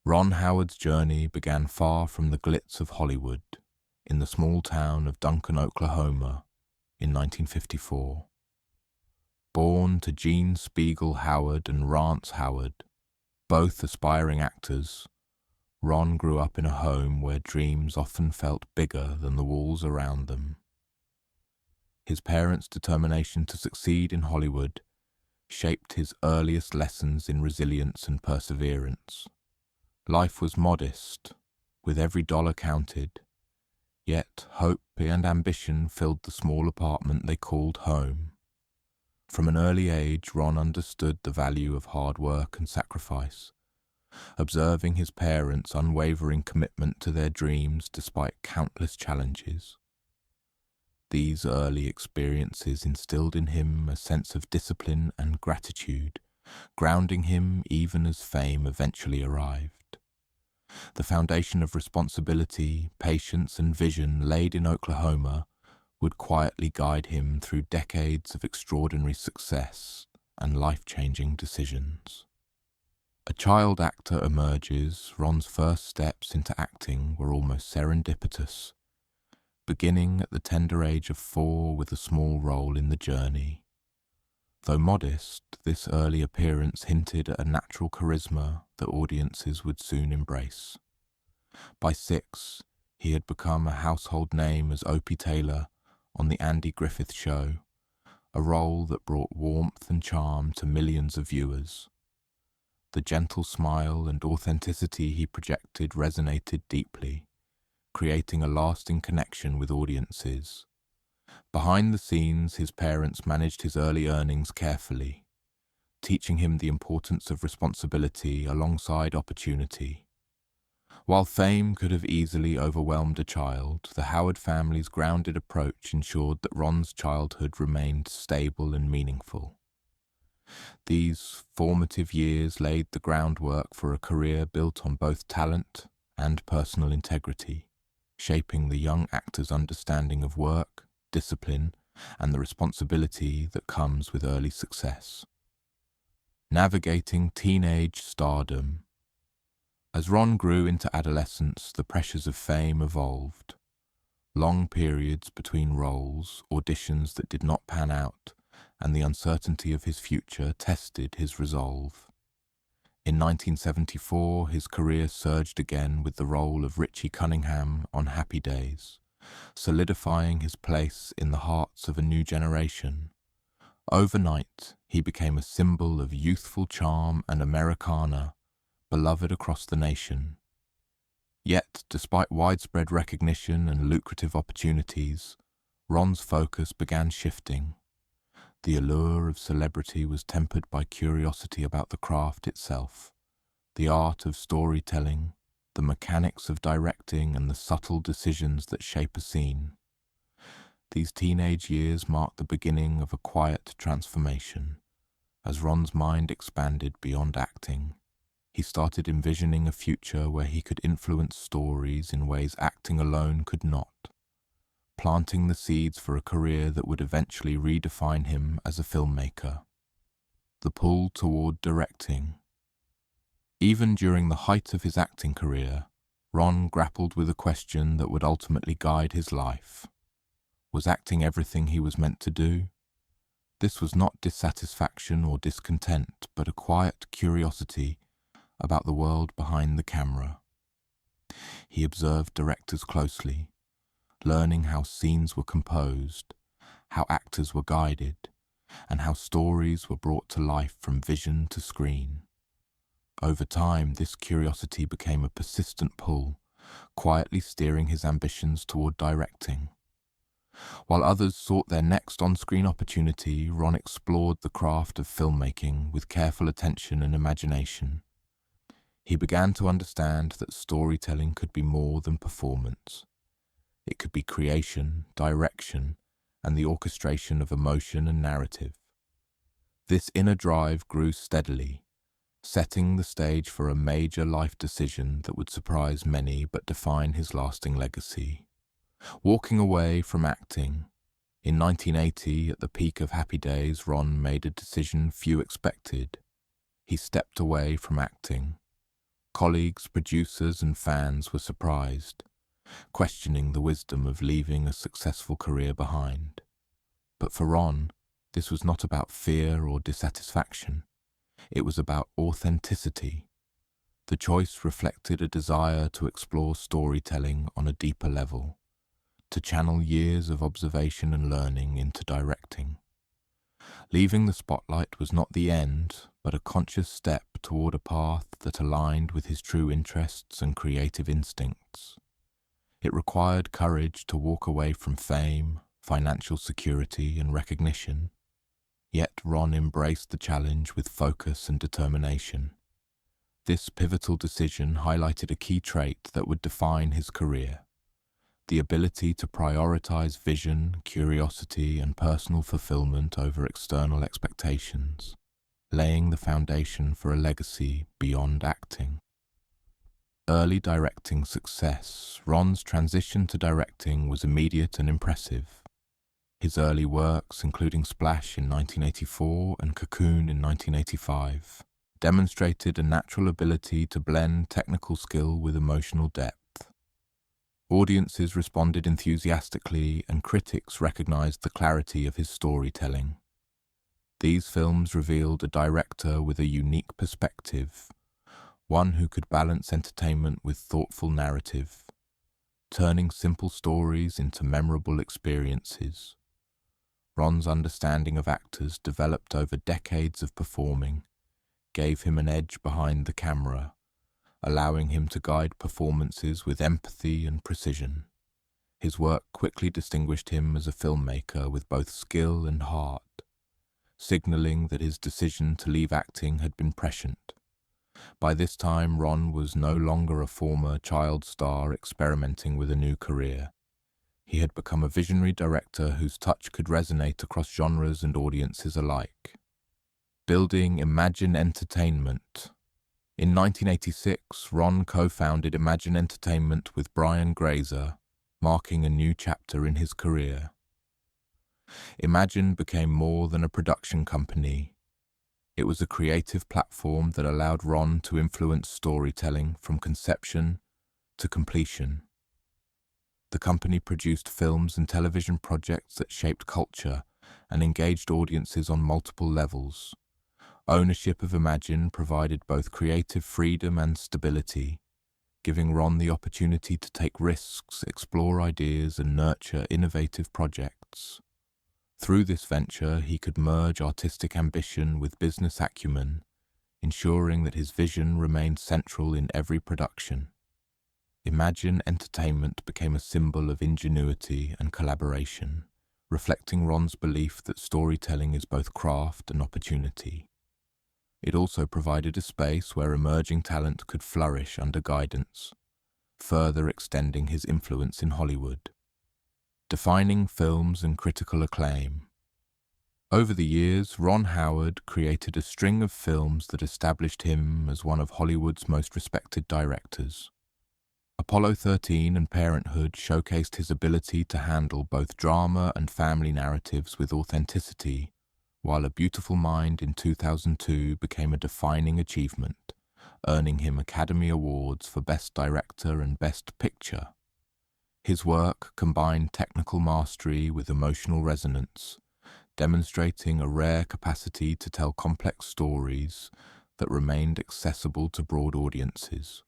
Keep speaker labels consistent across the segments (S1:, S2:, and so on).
S1: Ron Howard's journey began far from the glitz of Hollywood, in the small town of Duncan, Oklahoma, in 1954. Born to Gene Spiegel Howard and Rance Howard, both aspiring actors, Ron grew up in a home where dreams often felt bigger than the walls around them. His parents' determination to succeed in Hollywood shaped his earliest lessons in resilience and perseverance. Life was modest, with every dollar counted, yet hope and ambition filled the small apartment they called home. From an early age, Ron understood the value of hard work and sacrifice, observing his parents' unwavering commitment to their dreams despite countless challenges. These early experiences instilled in him a sense of discipline and gratitude, grounding him even as fame eventually arrived. The foundation of responsibility, patience, and vision laid in Oklahoma would quietly guide him through decades of extraordinary success and life-changing decisions. A child actor emerges. Ron's first steps into acting were almost serendipitous, beginning at the tender age of 4 with a small role in The Journey. Though modest, this early appearance hinted at a natural charisma that audiences would soon embrace. By 6, he had become a household name as Opie Taylor on The Andy Griffith Show, a role that brought warmth and charm to millions of viewers. The gentle smile and authenticity he projected resonated deeply, creating a lasting connection with audiences. Behind the scenes, his parents managed his early earnings carefully, teaching him the importance of responsibility alongside opportunity. While fame could have easily overwhelmed a child, the Howard family's grounded approach ensured that Ron's childhood remained stable and meaningful. These formative years laid the groundwork for a career built on both talent and personal integrity, shaping the young actor's understanding of work, discipline, and the responsibility that comes with early success. Navigating teenage stardom. As Ron grew into adolescence, the pressures of fame evolved. Long periods between roles, auditions that did not pan out, and the uncertainty of his future tested his resolve. In 1974, his career surged again with the role of Richie Cunningham on Happy Days, solidifying his place in the hearts of a new generation. Overnight, he became a symbol of youthful charm and Americana, beloved across the nation. Yet, despite widespread recognition and lucrative opportunities, Ron's focus began shifting. The allure of celebrity was tempered by curiosity about the craft itself, the art of storytelling, the mechanics of directing, and the subtle decisions that shape a scene. These teenage years marked the beginning of a quiet transformation. As Ron's mind expanded beyond acting, he started envisioning a future where he could influence stories in ways acting alone could not, planting the seeds for a career that would eventually redefine him as a filmmaker. The pull toward directing. Even during the height of his acting career, Ron grappled with a question that would ultimately guide his life. Was acting everything he was meant to do? This was not dissatisfaction or discontent, but a quiet curiosity about the world behind the camera. He observed directors closely, learning how scenes were composed, how actors were guided, and how stories were brought to life from vision to screen. Over time, this curiosity became a persistent pull, quietly steering his ambitions toward directing. While others sought their next on-screen opportunity, Ron explored the craft of filmmaking with careful attention and imagination. He began to understand that storytelling could be more than performance. It could be creation, direction, and the orchestration of emotion and narrative. This inner drive grew steadily, setting the stage for a major life decision that would surprise many but define his lasting legacy. Walking away from acting. In 1980, at the peak of Happy Days, Ron made a decision few expected. He stepped away from acting. Colleagues, producers, and fans were surprised, questioning the wisdom of leaving a successful career behind. But for Ron, this was not about fear or dissatisfaction. It was about authenticity. The choice reflected a desire to explore storytelling on a deeper level, to channel years of observation and learning into directing. Leaving the spotlight was not the end, but a conscious step toward a path that aligned with his true interests and creative instincts. It required courage to walk away from fame, financial security, and recognition. Yet Ron embraced the challenge with focus and determination. This pivotal decision highlighted a key trait that would define his career: the ability to prioritize vision, curiosity, and personal fulfillment over external expectations, laying the foundation for a legacy beyond acting. Early directing success. Ron's transition to directing was immediate and impressive. His early works, including Splash in 1984 and Cocoon in 1985, demonstrated a natural ability to blend technical skill with emotional depth. Audiences responded enthusiastically, and critics recognized the clarity of his storytelling. These films revealed a director with a unique perspective, one who could balance entertainment with thoughtful narrative, turning simple stories into memorable experiences. Ron's understanding of actors, developed over decades of performing, gave him an edge behind the camera, allowing him to guide performances with empathy and precision. His work quickly distinguished him as a filmmaker with both skill and heart, signaling that his decision to leave acting had been prescient. By this time, Ron was no longer a former child star experimenting with a new career. He had become a visionary director whose touch could resonate across genres and audiences alike. Building Imagine Entertainment. In 1986, Ron co-founded Imagine Entertainment with Brian Grazer, marking a new chapter in his career. Imagine became more than a production company. It was a creative platform that allowed Ron to influence storytelling from conception to completion. The company produced films and television projects that shaped culture and engaged audiences on multiple levels. Ownership of Imagine provided both creative freedom and stability, giving Ron the opportunity to take risks, explore ideas, and nurture innovative projects. Through this venture, he could merge artistic ambition with business acumen, ensuring that his vision remained central in every production. Imagine Entertainment became a symbol of ingenuity and collaboration, reflecting Ron's belief that storytelling is both craft and opportunity. It also provided a space where emerging talent could flourish under guidance, further extending his influence in Hollywood. Defining films and critical acclaim. Over the years, Ron Howard created a string of films that established him as one of Hollywood's most respected directors. Apollo 13 and Parenthood showcased his ability to handle both drama and family narratives with authenticity, while A Beautiful Mind in 2002 became a defining achievement, earning him Academy Awards for Best Director and Best Picture. His work combined technical mastery with emotional resonance, demonstrating a rare capacity to tell complex stories that remained accessible to broad audiences.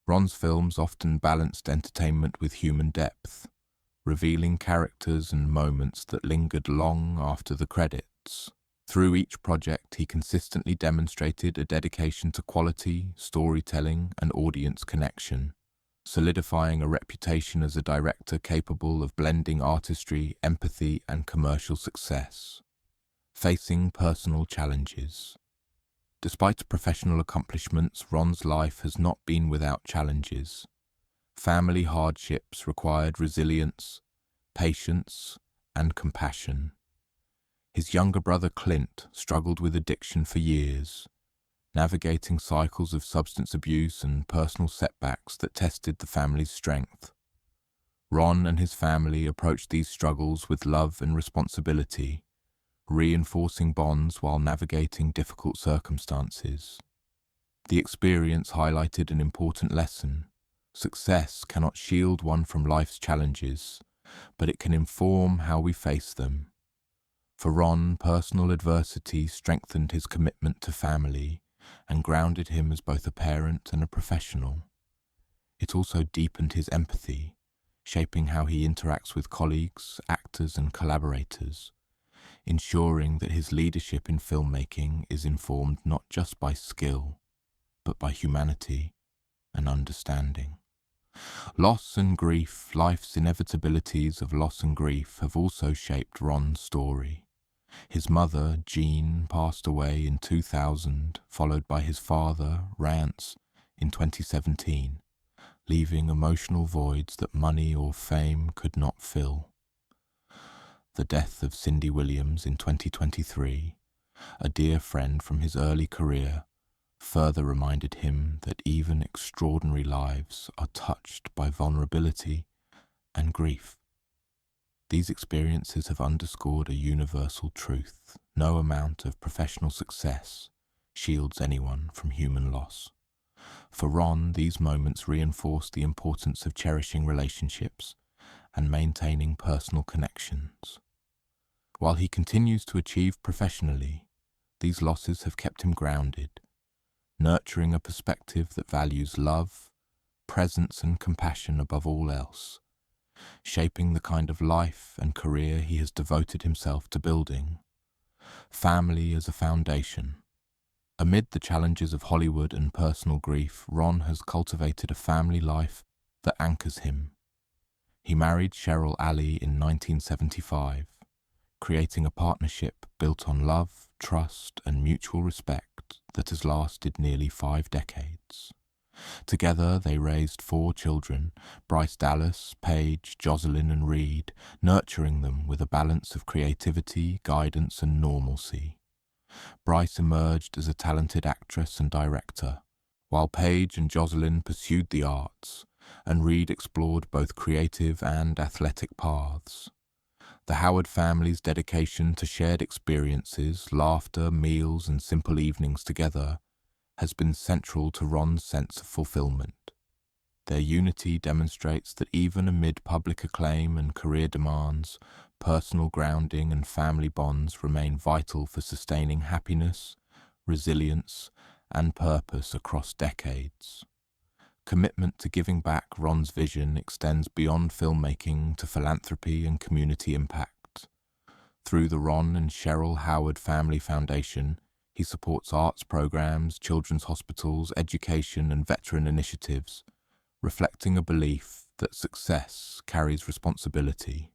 S1: Ron's films often balanced entertainment with human depth, revealing characters and moments that lingered long after the credits. Through each project, he consistently demonstrated a dedication to quality, storytelling, and audience connection, solidifying a reputation as a director capable of blending artistry, empathy, and commercial success. Facing personal challenges. Despite professional accomplishments, Ron's life has not been without challenges. Family hardships required resilience, patience, and compassion. His younger brother Clint struggled with addiction for years, navigating cycles of substance abuse and personal setbacks that tested the family's strength. Ron and his family approached these struggles with love and responsibility, reinforcing bonds while navigating difficult circumstances. The experience highlighted an important lesson. Success cannot shield one from life's challenges, but it can inform how we face them. For Ron, personal adversity strengthened his commitment to family and grounded him as both a parent and a professional. It also deepened his empathy, shaping how he interacts with colleagues, actors, and collaborators, ensuring that his leadership in filmmaking is informed not just by skill, but by humanity and understanding. Loss and grief, life's inevitabilities of loss and grief have also shaped Ron's story. His mother, Jean, passed away in 2000, followed by his father, Rance, in 2017, leaving emotional voids that money or fame could not fill. The death of Cindy Williams in 2023, a dear friend from his early career, further reminded him that even extraordinary lives are touched by vulnerability and grief. These experiences have underscored a universal truth: no amount of professional success shields anyone from human loss. For Ron, these moments reinforce the importance of cherishing relationships and maintaining personal connections. While he continues to achieve professionally, these losses have kept him grounded, nurturing a perspective that values love, presence, and compassion above all else, shaping the kind of life and career he has devoted himself to building. Family as a foundation. Amid the challenges of Hollywood and personal grief, Ron has cultivated a family life that anchors him. He married Cheryl Alley in 1975, creating a partnership built on love, trust, and mutual respect that has lasted nearly 5 decades. Together, they raised 4 children: Bryce Dallas, Paige, Jocelyn, and Reed, nurturing them with a balance of creativity, guidance, and normalcy. Bryce emerged as a talented actress and director, while Paige and Jocelyn pursued the arts, and Reed explored both creative and athletic paths. The Howard family's dedication to shared experiences, laughter, meals, and simple evenings together has been central to Ron's sense of fulfillment. Their unity demonstrates that even amid public acclaim and career demands, personal grounding and family bonds remain vital for sustaining happiness, resilience, and purpose across decades. Commitment to giving back. Ron's vision extends beyond filmmaking to philanthropy and community impact. Through the Ron and Cheryl Howard Family Foundation, he supports arts programs, children's hospitals, education, and veteran initiatives, reflecting a belief that success carries responsibility.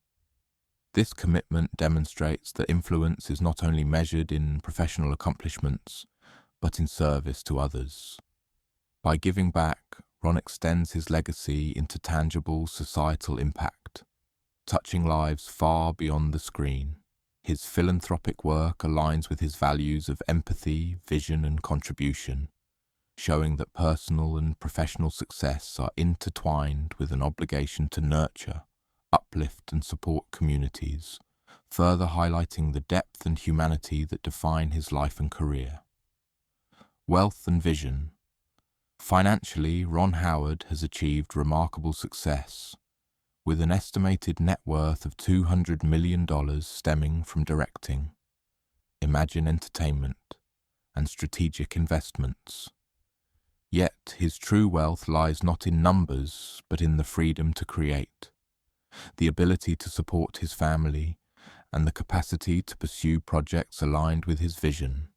S1: This commitment demonstrates that influence is not only measured in professional accomplishments, but in service to others. By giving back, Ron extends his legacy into tangible societal impact, touching lives far beyond the screen. His philanthropic work aligns with his values of empathy, vision, and contribution, showing that personal and professional success are intertwined with an obligation to nurture, uplift, and support communities, further highlighting the depth and humanity that define his life and career. Wealth and vision. Financially, Ron Howard has achieved remarkable success, with an estimated net worth of $200 million stemming from directing, Imagine Entertainment, and strategic investments. Yet his true wealth lies not in numbers, but in the freedom to create, the ability to support his family, and the capacity to pursue projects aligned with his vision.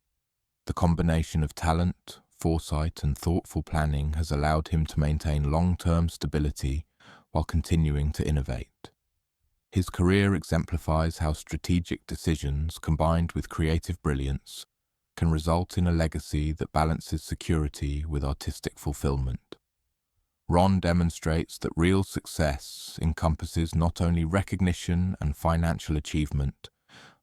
S1: The combination of talent, foresight, and thoughtful planning has allowed him to maintain long-term stability while continuing to innovate. His career exemplifies how strategic decisions, combined with creative brilliance, can result in a legacy that balances security with artistic fulfillment. Ron demonstrates that real success encompasses not only recognition and financial achievement,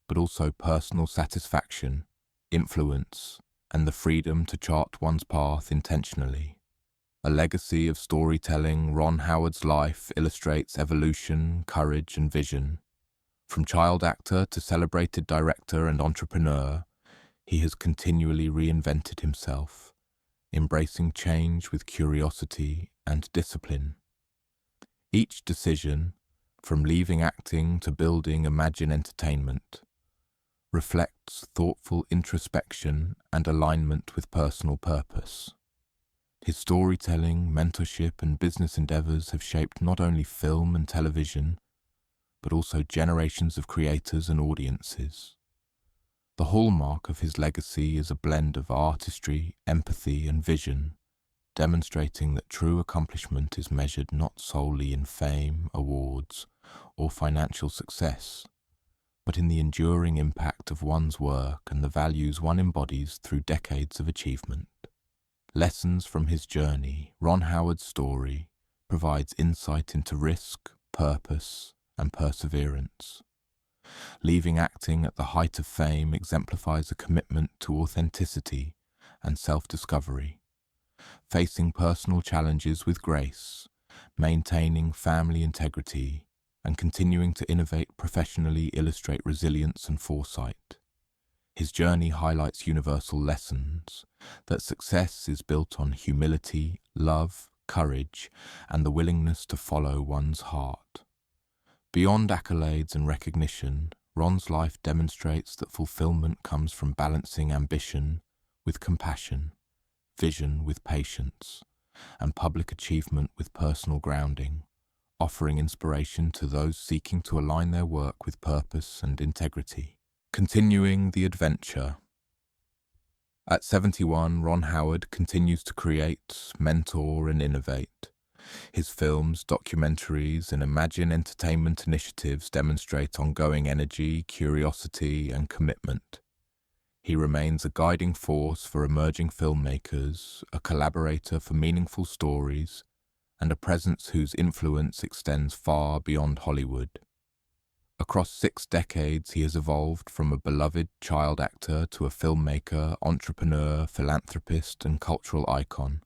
S1: but also personal satisfaction, influence, and the freedom to chart one's path intentionally. A legacy of storytelling, Ron Howard's life illustrates evolution, courage, and vision. From child actor to celebrated director and entrepreneur, he has continually reinvented himself, embracing change with curiosity and discipline. Each decision, from leaving acting to building Imagine Entertainment, reflects thoughtful introspection and alignment with personal purpose. His storytelling, mentorship, and business endeavors have shaped not only film and television, but also generations of creators and audiences. The hallmark of his legacy is a blend of artistry, empathy, and vision, demonstrating that true accomplishment is measured not solely in fame, awards, or financial success, but in the enduring impact of one's work and the values one embodies through decades of achievement. Lessons from his journey, Ron Howard's story, provides insight into risk, purpose, and perseverance. Leaving acting at the height of fame exemplifies a commitment to authenticity and self-discovery, facing personal challenges with grace, maintaining family integrity, and continuing to innovate professionally illustrate resilience and foresight. His journey highlights universal lessons that success is built on humility, love, courage, and the willingness to follow one's heart. Beyond accolades and recognition, Ron's life demonstrates that fulfillment comes from balancing ambition with compassion, vision with patience, and public achievement with personal grounding, offering inspiration to those seeking to align their work with purpose and integrity. Continuing the adventure. At 71, Ron Howard continues to create, mentor, and innovate. His films, documentaries, and Imagine Entertainment initiatives demonstrate ongoing energy, curiosity, and commitment. He remains a guiding force for emerging filmmakers, a collaborator for meaningful stories, and a presence whose influence extends far beyond Hollywood. Across 6 decades, he has evolved from a beloved child actor to a filmmaker, entrepreneur, philanthropist, and cultural icon,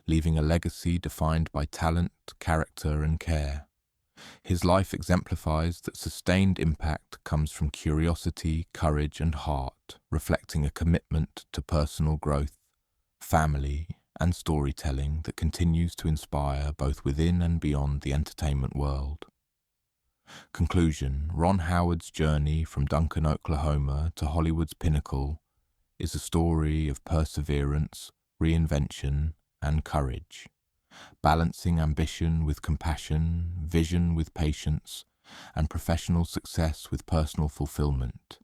S1: leaving a legacy defined by talent, character, and care. His life exemplifies that sustained impact comes from curiosity, courage, and heart, reflecting a commitment to personal growth, family, and storytelling that continues to inspire both within and beyond the entertainment world. Conclusion: Ron Howard's journey from Duncan, Oklahoma to Hollywood's pinnacle is a story of perseverance, reinvention, and courage, balancing ambition with compassion, vision with patience, and professional success with personal fulfillment.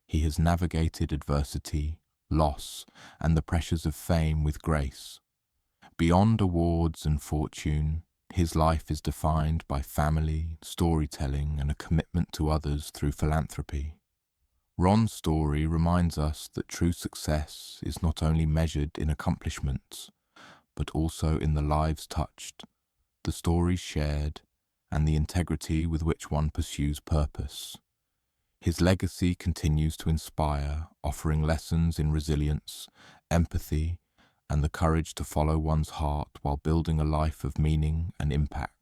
S1: He has navigated adversity, loss, and the pressures of fame with grace. Beyond awards and fortune, his life is defined by family, storytelling, and a commitment to others through philanthropy. Ron's story reminds us that true success is not only measured in accomplishments, but also in the lives touched, the stories shared, and the integrity with which one pursues purpose. His legacy continues to inspire, offering lessons in resilience, empathy, and the courage to follow one's heart while building a life of meaning and impact.